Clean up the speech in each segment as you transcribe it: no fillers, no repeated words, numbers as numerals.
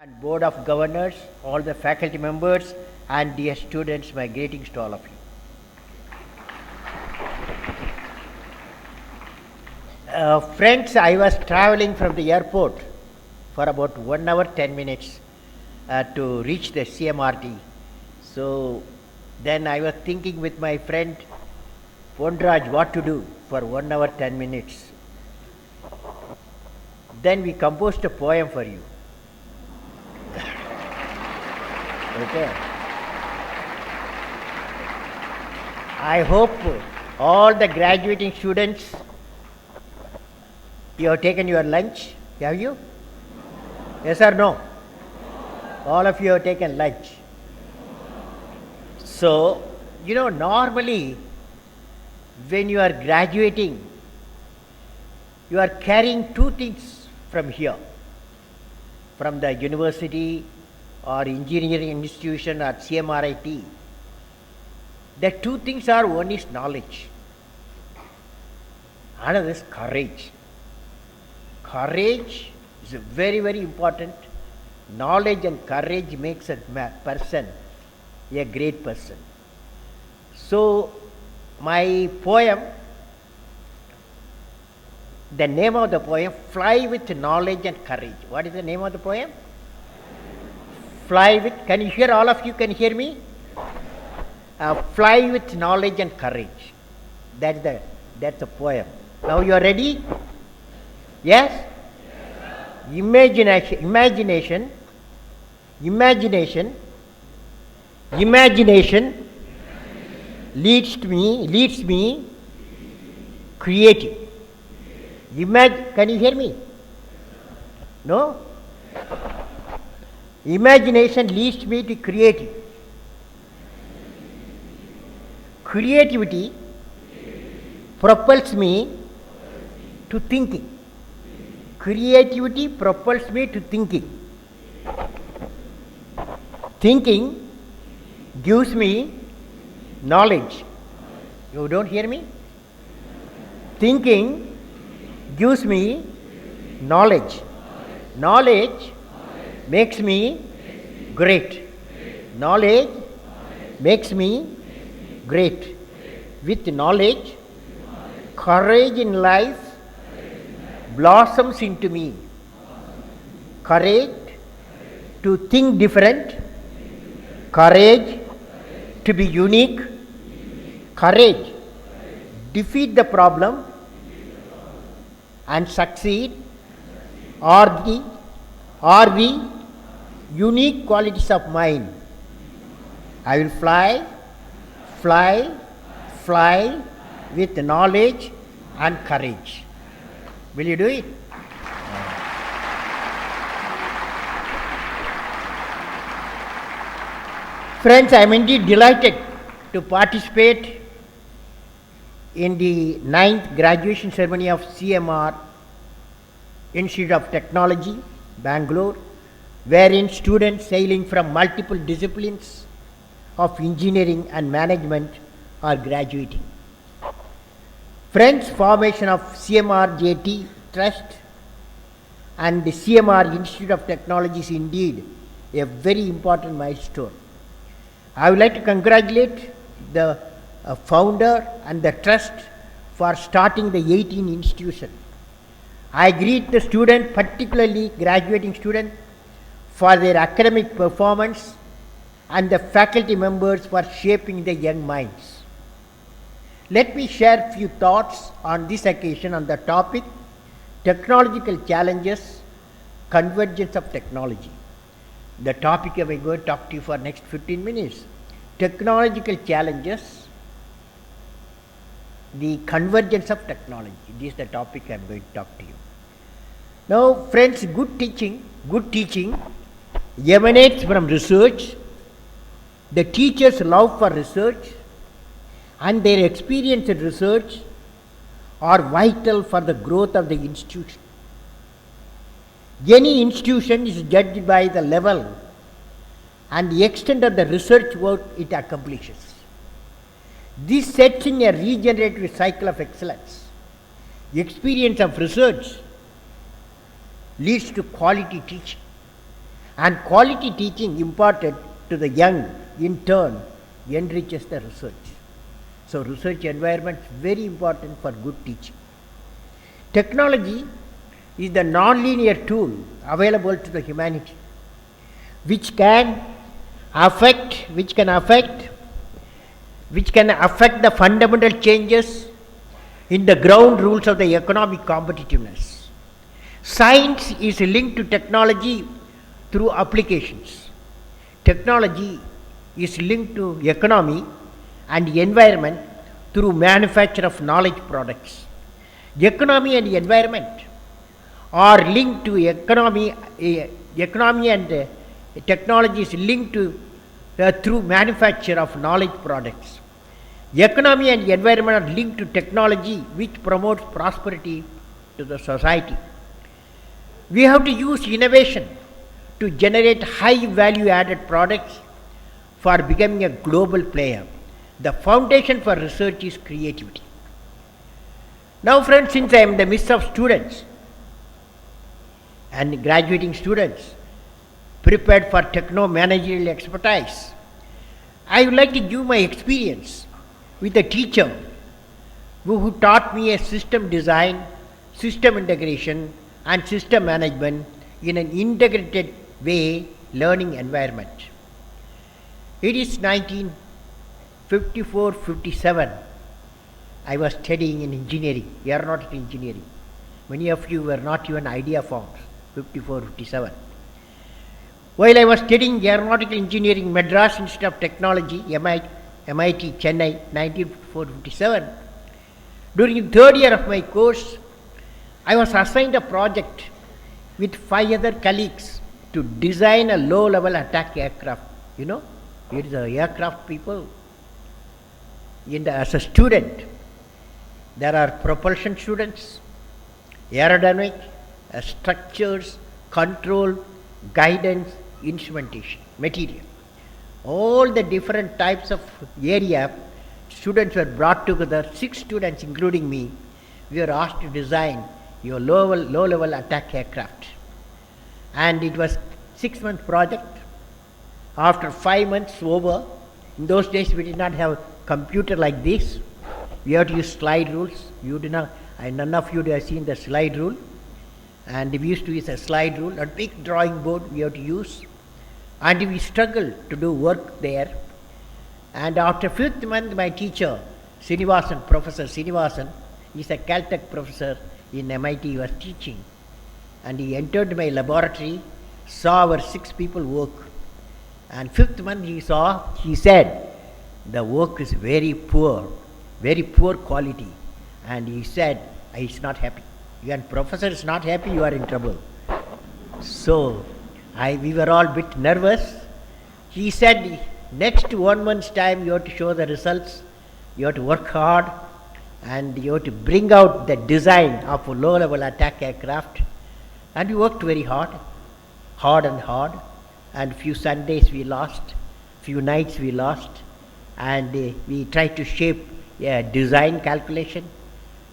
and Board of Governors, all the faculty members, and dear students, my greetings to all of you. Friends, I was traveling from the airport for about 1 hour 10 minutes to reach the CMRT. So then I was thinking with my friend Pondraj what to do for 1 hour 10 minutes. Then we composed a poem for you. Okay. I hope all the graduating students, you have taken your lunch, have you? Yes or no? All of you have taken lunch. So, normally when you are graduating, you are carrying two things from here, from the university or engineering institution or CMRIT. The two things are, one is knowledge, another is courage. Courage is very, very important. Knowledge and courage makes a person a great person. So, my poem, the name of the poem, Fly with Knowledge and Courage. What is the name of the poem? Fly with, can you hear, all of you can hear me? Fly with knowledge and courage. That's the poem. Now you are ready? Yes? Imagination leads me creative. Can you hear me? No? Imagination leads me to creative. Creativity propels me to thinking. Creativity propels me to thinking. Thinking gives me knowledge. You don't hear me? Thinking gives me knowledge. Knowledge makes me great. Knowledge makes me great. With knowledge, courage in life blossoms into me. Courage to think different, courage to be unique, courage defeat the problem and succeed are the unique qualities of mine. I will fly with knowledge and courage. Will you do it? Friends, I am indeed delighted to participate in the 9th graduation ceremony of CMR, Institute of Technology, Bangalore, wherein students hailing from multiple disciplines of engineering and management are graduating. Friends, formation of CMR JT Trust and the CMR Institute of Technology is indeed a very important milestone. I would like to congratulate the founder and the trust for starting the 18 institution. I greet the student, particularly graduating student, for their academic performance and the faculty members for shaping the young minds. Let me share a few thoughts on this occasion on the topic technological challenges, convergence of technology. The topic I am going to talk to you for next 15 minutes. Technological challenges, the convergence of technology. This is the topic I am going to talk to you. Now, friends, good teaching emanates from research. The teachers' love for research and their experience in research are vital for the growth of the institution. Any institution is judged by the level and the extent of the research work it accomplishes. This sets in a regenerative cycle of excellence. The experience of research leads to quality teaching, And quality teaching imparted to the young, in turn, enriches the research. So research environment is very important for good teaching. Technology is the non-linear tool available to the humanity, which can affect the fundamental changes in the ground rules of the economic competitiveness. Science is linked to technology through applications. Technology is linked to economy and environment through manufacture of knowledge products. Economy and environment are linked to economy and technology is linked to through manufacture of knowledge products. Economy and environment are linked to technology which promotes prosperity to the society. We have to use innovation to generate high value added products for becoming a global player. The foundation for research is creativity. Now friends, since I am in the midst of students and graduating students prepared for techno-managerial expertise, I would like to give my experience with a teacher who taught me a system design, system integration and system management in an integrated way learning environment. It is 1954-57. I was studying in engineering, aeronautical engineering. Many of you were not even idea formed, 54-57. While I was studying aeronautical engineering, Madras Institute of Technology, MIT, Chennai, 1954-57, during the third year of my course, I was assigned a project with 5 other colleagues to design a low-level attack aircraft. You know, it is the aircraft people. As a student, there are propulsion students, aerodynamic, structures, control, guidance, instrumentation, material. All the different types of area, students were brought together, 6 students including me. We were asked to design your low-level attack aircraft. And it was 6-month project. After 5 months over, in those days we did not have computer like this. We have to use slide rules. You did not, none of you have seen the slide rule. And we used to use a slide rule, a big drawing board we have to use. And we struggled to do work there. And after 5th month, my teacher, Srinivasan, Professor Srinivasan, is a Caltech professor in MIT, he was teaching. And he entered my laboratory, saw our 6 people work. And 5th month he said, the work is very poor quality. And he said, he's not happy. When professor is not happy, you are in trouble. So, we were all a bit nervous. He said, next 1 month's time, you have to show the results. You have to work hard. And you have to bring out the design of a low-level attack aircraft. And we worked very hard. And few Sundays we lost, few nights we lost. And we tried to shape a design calculation,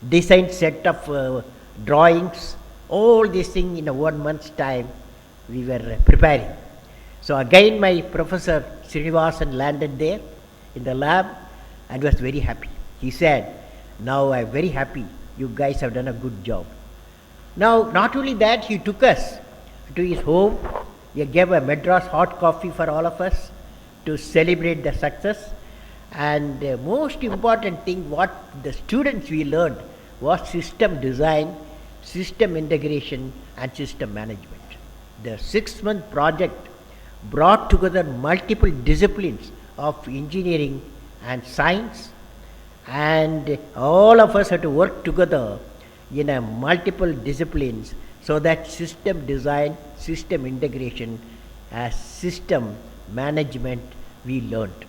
design set of drawings, all these things in a 1 month's time we were preparing. So again my professor Srinivasan landed there in the lab and was very happy. He said, now I am very happy, you guys have done a good job. Now not only that, he took us to his home, he gave a Madras hot coffee for all of us to celebrate the success. And the most important thing what the students we learned was system design, system integration and system management. The 6-month project brought together multiple disciplines of engineering and science, and all of us had to work together in a multiple disciplines so that system design, system integration as system management we learned.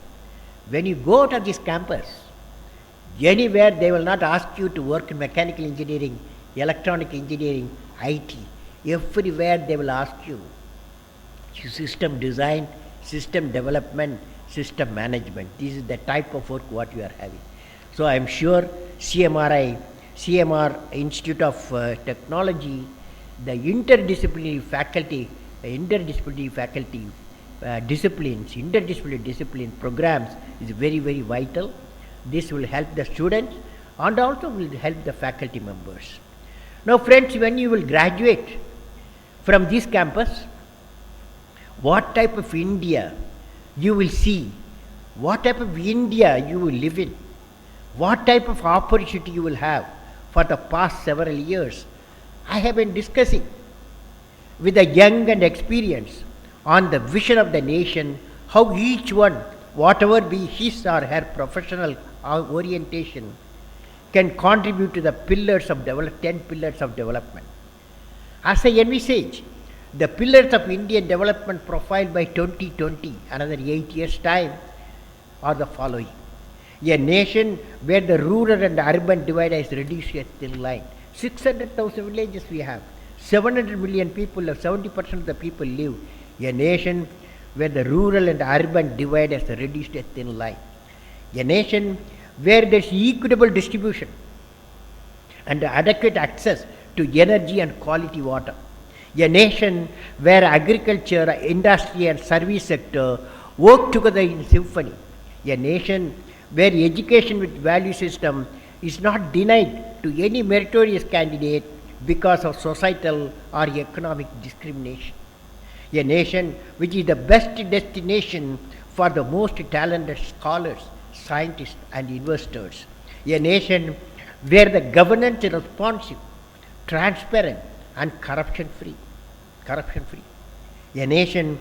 When you go out of this campus, anywhere they will not ask you to work in mechanical engineering, electronic engineering, IT. Everywhere they will ask you system design, system development, system management. This is the type of work what you are having. So I am sure CMR Institute of Technology, the interdisciplinary faculty interdisciplinary faculty interdisciplinary discipline programs is very, very vital. This will help the students and also will help the faculty members. Now friends, when you will graduate from this campus, what type of India you will see, what type of India you will live in, what type of opportunity you will have for the past several years, I have been discussing with the young and experienced on the vision of the nation, how each one, whatever be his or her professional orientation, can contribute to the 10 pillars of development. As I envisage the pillars of Indian development profile by 2020, another 8 years' time, are the following. A nation where the rural and urban divide is reduced to a thin line. 600,000 villages we have. 700 million people, 70% of the people live. A nation where the rural and urban divide is reduced to a thin line. A nation where there is equitable distribution and adequate access to energy and quality water. A nation where agriculture, industry and service sector work together in symphony. A nation where education with value system is not denied to any meritorious candidate because of societal or economic discrimination. A nation which is the best destination for the most talented scholars, scientists and investors. A nation where the governance is responsive, transparent and corruption free. A nation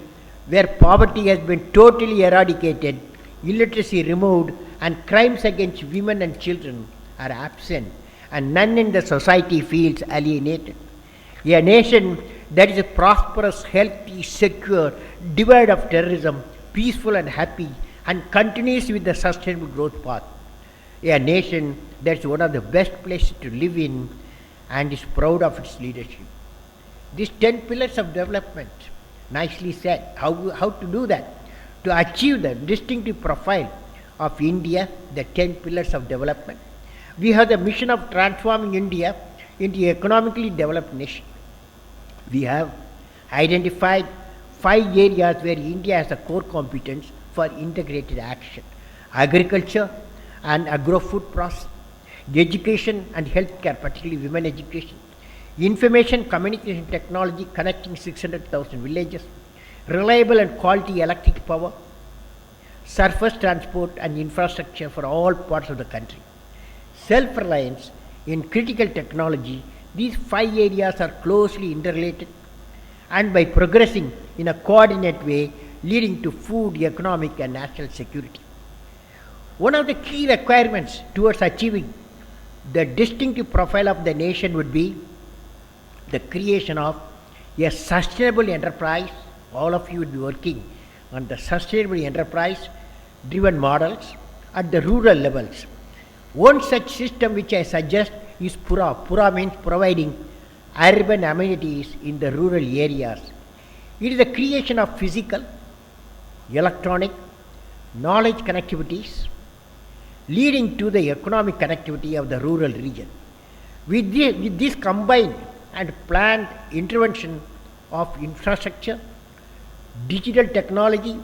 where poverty has been totally eradicated, illiteracy removed and crimes against women and children are absent and none in the society feels alienated. A nation that is a prosperous, healthy, secure, devoid of terrorism, peaceful and happy and continues with the sustainable growth path. A nation that is one of the best places to live in and is proud of its leadership. These 10 pillars of development, nicely said. How to do that? To achieve the distinctive profile of India, the 10 pillars of development. We have the mission of transforming India into an economically developed nation. We have identified 5 areas where India has a core competence for integrated action: agriculture and agro-food processing, education and healthcare, particularly women education, information communication technology connecting 600,000 villages, reliable and quality electric power, surface transport and infrastructure for all parts of the country, self-reliance in critical technology. These 5 areas are closely interrelated and by progressing in a coordinate way leading to food, economic and national security. One of the key requirements towards achieving the distinctive profile of the nation would be the creation of a sustainable enterprise. All of you would be working on the sustainable enterprise driven models at the rural levels. One such system which I suggest is PURA. PURA means providing urban amenities in the rural areas. It is the creation of physical, electronic, knowledge connectivities leading to the economic connectivity of the rural region. With this combined and planned intervention of infrastructure, digital technology,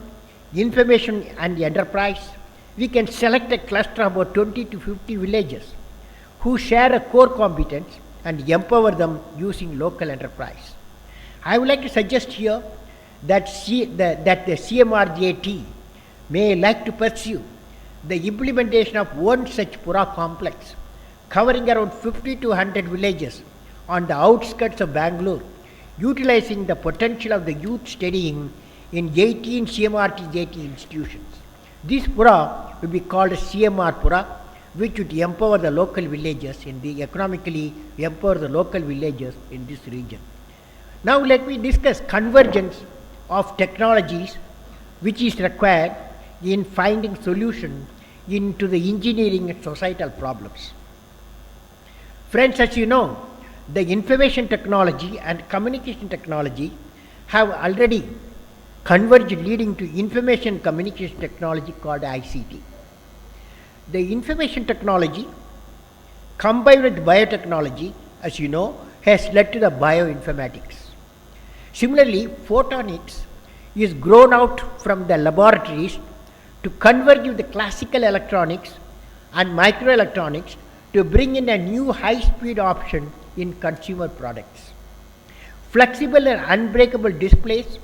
information and enterprise, we can select a cluster of about 20 to 50 villages who share a core competence and empower them using local enterprise. I would like to suggest here that the CMRJT may like to pursue the implementation of one such PURA complex covering around 50 to 100 villages on the outskirts of Bangalore, utilizing the potential of the youth studying in 18 CMRJT institutions. This PURA will be called CMR PURA, which would empower the local villages economically empower the local villages in this region. Now let me discuss convergence of technologies which is required in finding solution into the engineering and societal problems. Friends, as you know, the information technology and communication technology have already converged, leading to information communication technology called ICT. The information technology combined with biotechnology, as you know, has led to the bioinformatics. Similarly, photonics is grown out from the laboratories to converge with the classical electronics and microelectronics to bring in a new high-speed option in consumer products. Flexible and unbreakable displays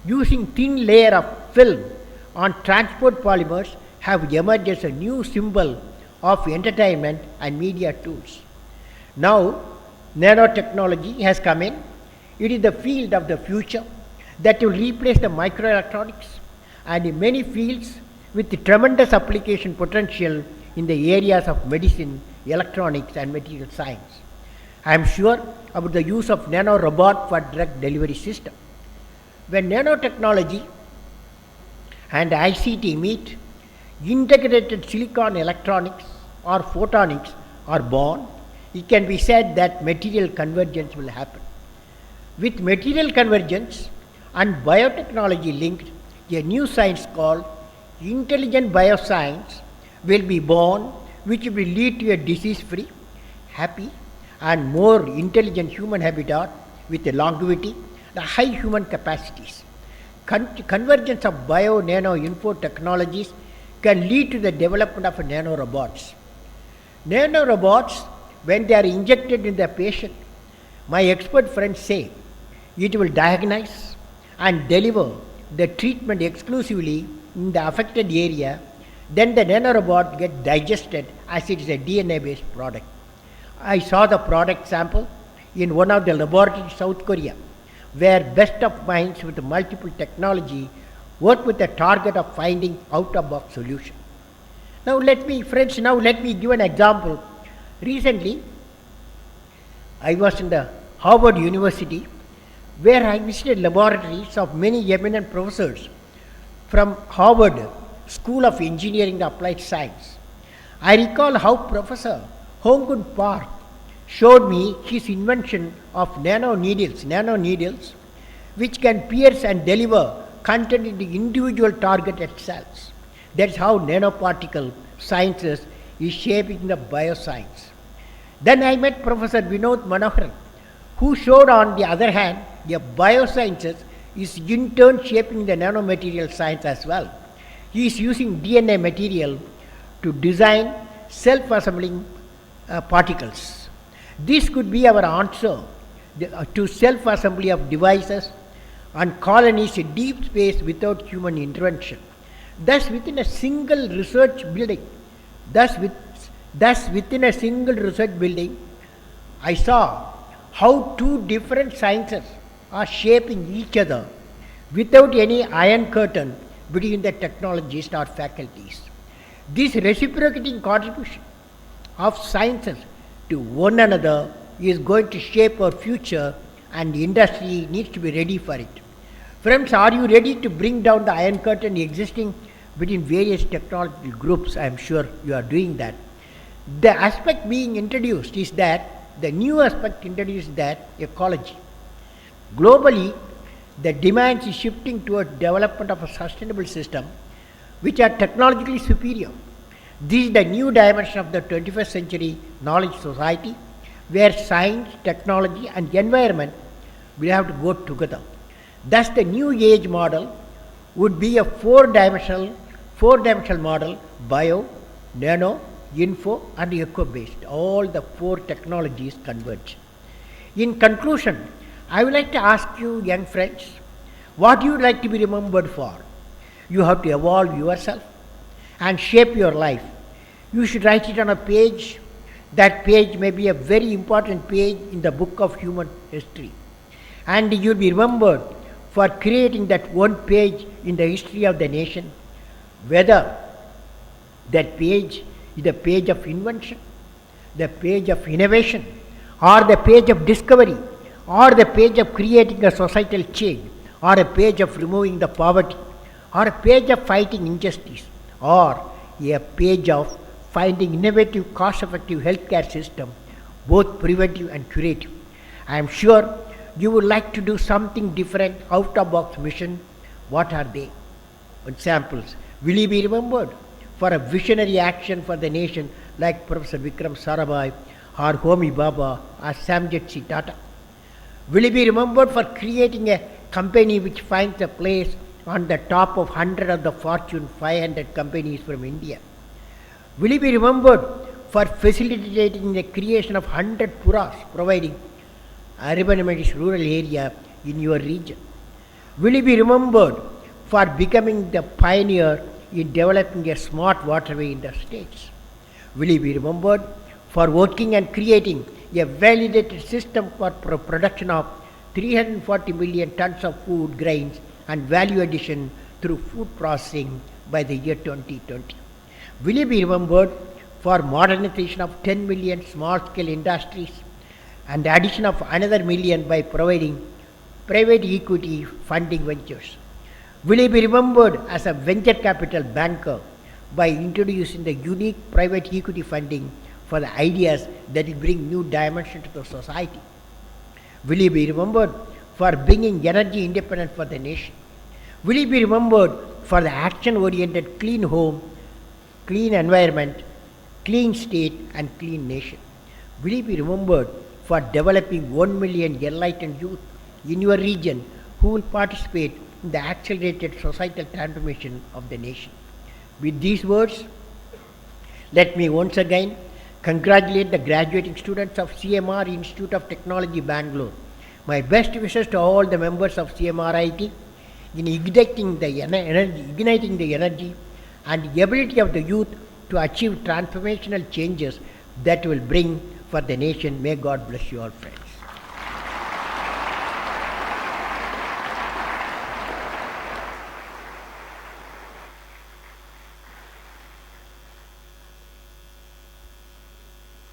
using thin layer of film on transport polymers have emerged as a new symbol of entertainment and media tools. Now, nanotechnology has come in. It is the field of the future that will replace the microelectronics, and in many fields with tremendous application potential in the areas of medicine, electronics and material science. I am sure about the use of nanorobot for drug delivery system. When nanotechnology and ICT meet, integrated silicon electronics or photonics are born. It can be said that material convergence will happen. With material convergence and biotechnology linked, a new science called intelligent bioscience will be born, which will lead to a disease-free, happy and more intelligent human habitat with a longevity and high human capacities. Convergence of bio-nano-info technologies can lead to the development of nanorobots. Nanorobots, when they are injected in the patient, my expert friends say it will diagnose and deliver the treatment exclusively in the affected area. Then the nanorobot gets digested as it is a DNA-based product. I saw the product sample in one of the laboratories in South Korea, where best of minds with multiple technology work with the target of finding out-of-box solution. Now let me give an example. Recently, I was in the Harvard University, where I visited laboratories of many eminent professors from Harvard School of Engineering and Applied Science. I recall how Professor Hong-Gun Park showed me his invention of nanoneedles, which can pierce and deliver content in the individual targeted cells. That's how nanoparticle sciences is shaping the bioscience. Then I met Professor Vinod Manoharan, who showed on the other hand, the biosciences is in turn shaping the nanomaterial science as well. He is using DNA material to design self-assembling particles. This could be our answer to self-assembly of devices and colonies in deep space without human intervention. Thus, within a single research building, I saw how two different sciences are shaping each other without any iron curtain between the technologists or faculties. This reciprocating contribution of sciences to one another is going to shape our future, and the industry needs to be ready for it. Friends, are you ready to bring down the iron curtain existing between various technological groups? I am sure you are doing that. The aspect being introduced is that, the new aspect introduced is that ecology. Globally, the demand is shifting towards development of a sustainable system which are technologically superior. This is the new dimension of the 21st century knowledge society, where science, technology and environment will have to go together. Thus the new age model would be a four-dimensional model: bio, nano, info and eco-based. All the four technologies converge. In conclusion, I would like to ask you, young friends, what you would like to be remembered for? You have to evolve yourself and shape your life. You should write it on a page. That page may be a very important page in the book of human history. And you will be remembered for creating that one page in the history of the nation, whether that page is the page of invention, the page of innovation, or the page of discovery, or the page of creating a societal change, or a page of removing the poverty, or a page of fighting injustice, or a page of finding innovative, cost-effective healthcare system, both preventive and curative. I am sure you would like to do something different, out-of-box mission. What are they? Examples. Will you be remembered for a visionary action for the nation like Professor Vikram Sarabhai or Homi Bhabha or Samjet Tata? Will he be remembered for creating a company which finds a place on the top of 100 of the Fortune 500 companies from India? Will he be remembered for facilitating the creation of 100 puras, providing urban amenities rural area in your region? Will he be remembered for becoming the pioneer in developing a smart waterway in the states? Will he be remembered for working and creating a validated system for production of 340 million tons of food, grains and value addition through food processing by the year 2020? Will he be remembered for modernization of 10 million small-scale industries and the addition of another million by providing private equity funding ventures? Will he be remembered as a venture capital banker by introducing the unique private equity funding for the ideas that will bring new dimension to the society? Will he be remembered for bringing energy independence for the nation? Will he be remembered for the action-oriented clean home, clean environment, clean state and clean nation? Will he be remembered for developing 1 million enlightened youth in your region who will participate in the accelerated societal transformation of the nation? With these words, let me once again congratulate the graduating students of CMR Institute of Technology, Bangalore. My best wishes to all the members of CMRIT in igniting the energy and the ability of the youth to achieve transformational changes that will bring for the nation. May God bless you all, friends.